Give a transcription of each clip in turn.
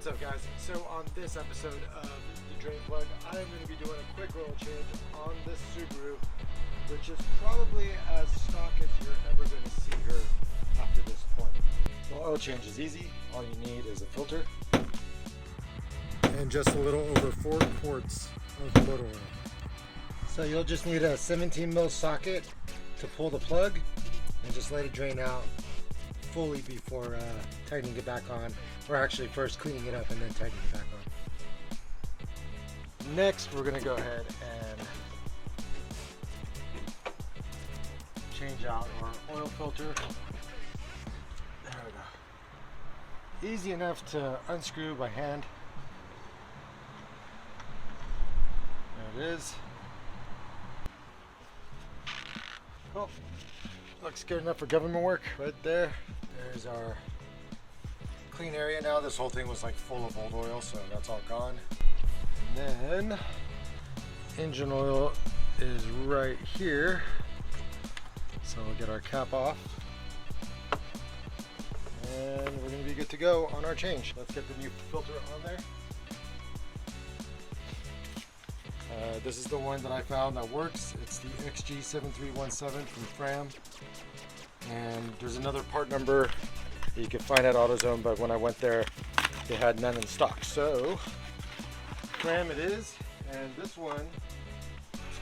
What's up, guys? So on this episode of the Drain Plug, I am going to be doing a quick oil change on this Subaru, which is probably as stock as you're ever going to see her after this point. The oil change is easy. All you need is a filter and just a little over 4 quarts of motor oil. So you'll just need a 17 mil socket to pull the plug and just let it drain out fully before tightening it back on, or actually first cleaning it up and then tightening it back on. Next, we're going to go ahead and change out our oil filter. There we go. Easy enough to unscrew by hand. There it is. Cool. Looks good enough for government work right there. There's our clean area now. This whole thing was like full of old oil, so that's all gone. And then engine oil is right here. So we'll get our cap off. And we're gonna be good to go on our change. Let's get the new filter on there. This is the one that I found that works. It's the XG7317 from Fram. And there's another part number that you can find at AutoZone, but when I went there, they had none in stock. So, Fram it is, and this one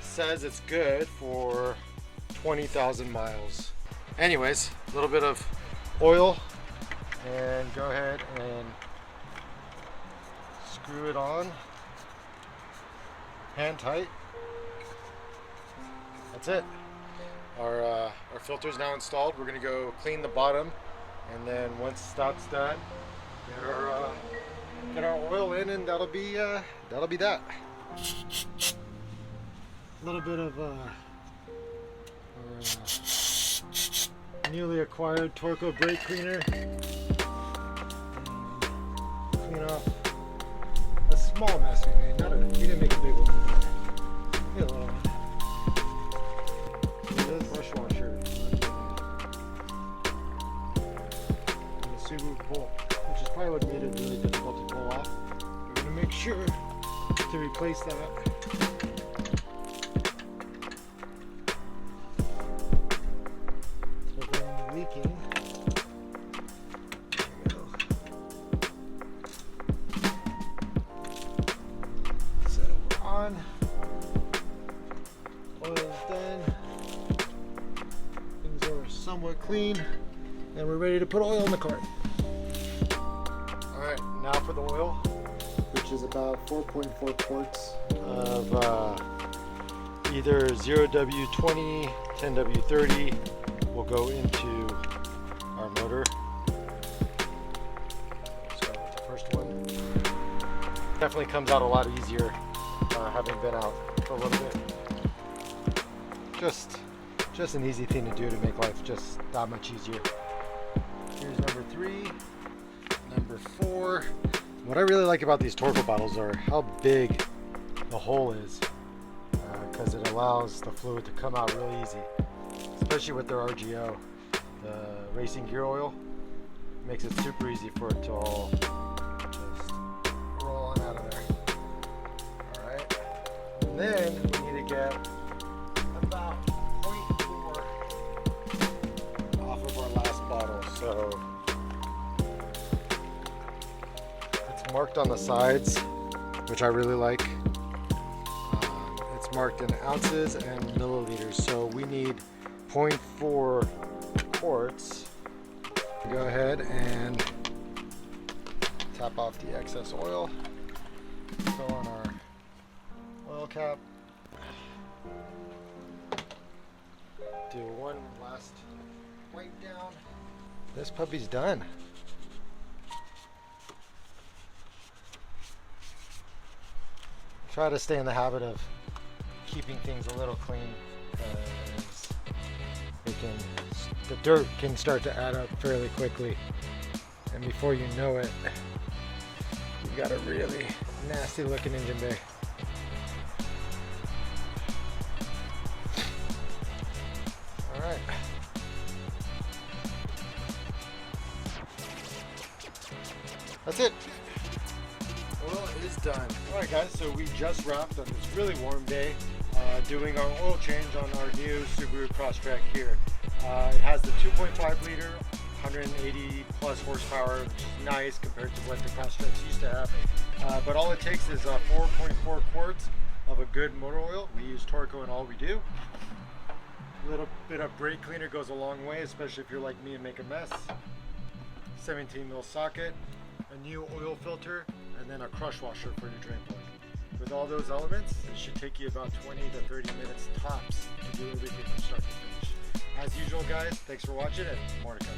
says it's good for 20,000 miles. Anyways, a little bit of oil, and go ahead and screw it on, hand tight. That's it. Our filter is now installed. We're going to go clean the bottom, and then once that's done, get our oil in, and that'll be that. A little bit of our newly acquired Torco brake cleaner. Clean off a small mess we made. We didn't make a big one, but a little one. Brush washer and the Subaru bolt, which is probably what made it really difficult to pull off. We're going to make sure to replace that. So then leaking. There we go. So we're on. Oil's done. Somewhat clean, and we're ready to put oil in the cart. Alright, now for the oil, which is about 4.4 quarts of either 0W20, 10W30 will go into our motor. So the first one definitely comes out a lot easier having been out for a little bit. Just an easy thing to do to make life just that much easier. Here's number 3, number 4. What I really like about these Torco bottles are how big the hole is, because it allows the fluid to come out really easy, especially with their RGO. The racing gear oil makes it super easy for it to all just roll on out of there. Alright, and then we need to get about so it's marked on the sides, which I really like. It's marked in ounces and milliliters, so we need 0.4 quarts. Go ahead and tap off the excess oil, fill on our oil cap, do one last wipe down. This puppy's done. Try to stay in the habit of keeping things a little clean, because the dirt can start to add up fairly quickly, and before you know it, you've got a really nasty looking engine bay. Alright. That's it. is done. Alright guys, so we just wrapped on this really warm day doing our oil change on our new Subaru Crosstrek here. It has the 2.5 liter, 180 plus horsepower, which is nice compared to what the Crosstreks used to have. But all it takes is 4.4 quarts of a good motor oil. We use Torco in all we do. A little bit of brake cleaner goes a long way, especially if you're like me and make a mess. 17 mil socket, a new oil filter, and then a crush washer for your drain plug. With all those elements, it should take you about 20 to 30 minutes tops to do everything from start to finish. As usual guys, thanks for watching and more to come.